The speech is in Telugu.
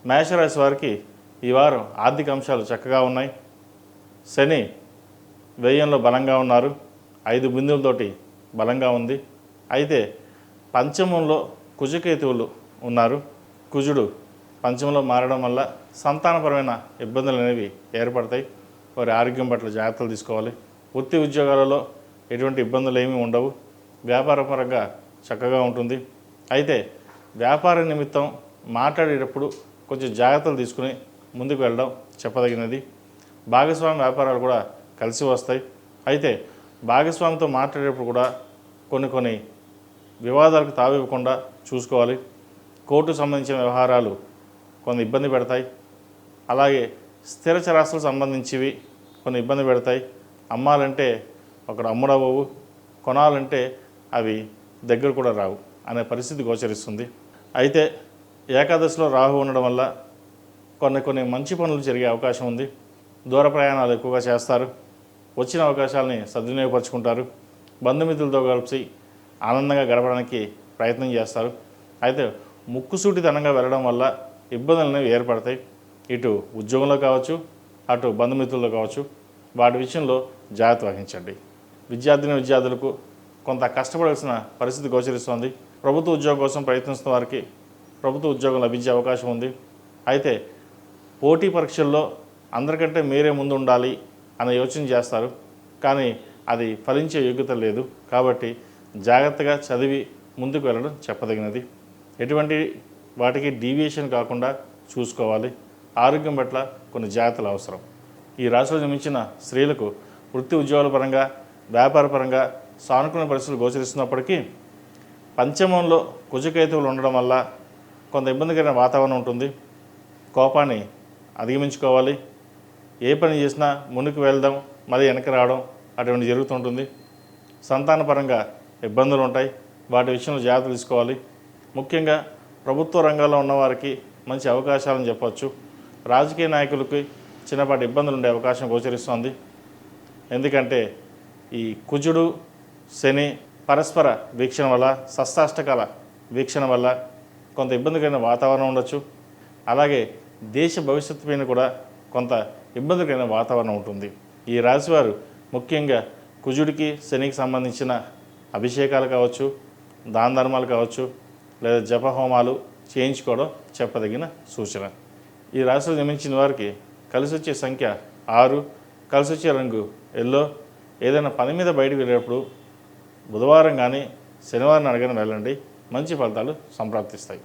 మేషరాశి వారికి ఈ వారం ఆర్థిక అంశాలు చక్కగా ఉన్నాయి. శని వ్యయంలో బలంగా ఉన్నారు, 5 బిందువులతోటి బలంగా ఉంది. అయితే పంచమంలో కుజకేతువులు ఉన్నారు. కుజుడు పంచమంలో మారడం వల్ల సంతానపరమైన ఇబ్బందులు అనేవి ఏర్పడతాయి. వారి ఆరోగ్యం పట్ల జాగ్రత్తలు తీసుకోవాలి. వృత్తి ఉద్యోగాలలో ఎటువంటి ఇబ్బందులు ఏమీ ఉండవు. వ్యాపారపరంగా చక్కగా ఉంటుంది. అయితే వ్యాపార నిమిత్తం మాట్లాడేటప్పుడు కొంచెం జాగ్రత్తలు తీసుకుని ముందుకు వెళ్ళడం చెప్పదగినది. భాగస్వామి వ్యాపారాలు కూడా కలిసి వస్తాయి. అయితే భాగస్వామితో మాట్లాడేటప్పుడు కూడా కొన్ని వివాదాలకు తావివ్వకుండా చూసుకోవాలి. కోర్టుకు సంబంధించిన వ్యవహారాలు కొన్ని ఇబ్బంది పెడతాయి. అలాగే స్థిర చరాస్తులకు సంబంధించివి కొన్ని ఇబ్బంది పెడతాయి. అమ్మాలంటే ఒకడు అమ్ముడవవు, కొనాలంటే అవి దగ్గర కూడా రావు అనే పరిస్థితి గోచరిస్తుంది. అయితే ఏకాదశిలో రాహు ఉండడం వల్ల కొన్ని మంచి పనులు జరిగే అవకాశం ఉంది. దూర ప్రయాణాలు ఎక్కువగా చేస్తారు. వచ్చిన అవకాశాలని సద్వినియోగపరుచుకుంటారు. బంధుమిత్రులతో కలిసి ఆనందంగా గడపడానికి ప్రయత్నం చేస్తారు. అయితే ముక్కుసూటితనంగా వెళ్ళడం వల్ల ఇబ్బందులు అనేవి ఏర్పడతాయి. ఇటు ఉద్యోగంలో కావచ్చు, అటు బంధుమిత్రుల్లో కావచ్చు. వాటి విషయంలో జాగ్రత్త వహించండి. విద్యార్థులకు కొంత కష్టపడాల్సిన పరిస్థితి గోచరిస్తోంది. ప్రభుత్వ ఉద్యోగం కోసం ప్రయత్నిస్తున్న వారికి ప్రభుత్వ ఉద్యోగం లభించే అవకాశం ఉంది. అయితే పోటీ పరీక్షల్లో అందరికంటే మీరే ముందు ఉండాలి అనే యోచన చేస్తారు. కానీ అది ఫలించే యోగ్యత లేదు. కాబట్టి జాగ్రత్తగా చదివి ముందుకు వెళ్ళడం చెప్పదగినది. ఎటువంటి వాటికి డీవియేషన్ కాకుండా చూసుకోవాలి. ఆరోగ్యం పట్ల కొన్ని జాగ్రత్తలు అవసరం. ఈ రాశిలో జన్మించిన స్త్రీలకు వృత్తి ఉద్యోగాల పరంగా, వ్యాపార పరంగా సానుకూల పరిస్థితులు గోచరిస్తున్నప్పటికీ పంచమంలో కుజకేతువులు ఉండడం వల్ల కొంత ఇబ్బందికరమైన వాతావరణం ఉంటుంది. కోపాన్ని అధిగమించుకోవాలి. ఏ పని చేసినా ముందుకు వెళ్దాం, మళ్ళీ వెనక్కి రావడం అటువంటి జరుగుతుంటుంది. సంతానపరంగా ఇబ్బందులు ఉంటాయి. వాటి విషయంలో జాగ్రత్తలు తీసుకోవాలి. ముఖ్యంగా ప్రభుత్వ రంగంలో ఉన్నవారికి మంచి అవకాశాలని చెప్పవచ్చు. రాజకీయ నాయకులకి చిన్నపాటి ఇబ్బందులు ఉండే అవకాశం గోచరిస్తోంది. ఎందుకంటే ఈ కుజుడు శని పరస్పర వీక్షణ వల్ల, షష్టాష్టకాల వీక్షణ వల్ల కొంత ఇబ్బందికరమైన వాతావరణం ఉండొచ్చు. అలాగే దేశ భవిష్యత్తు పైన కూడా కొంత ఇబ్బందికరమైన వాతావరణం ఉంటుంది. ఈ రాశివారు ముఖ్యంగా కుజుడికి శనికి సంబంధించిన అభిషేకాలు కావచ్చు, దాన ధర్మాలు కావచ్చు, లేదా జపహోమాలు చేయించుకోవడం చెప్పదగిన సూచన. ఈ రాశిలో జన్మించిన వారికి కలిసి వచ్చే సంఖ్య 6, కలిసి వచ్చే రంగు ఎల్లో. ఏదైనా పని మీద బయటకు వెళ్ళేటప్పుడు బుధవారం కానీ శనివారం అడగని వెళ్ళండి. మంచి ఫలితాలు సంప్రాప్తిస్తాయి.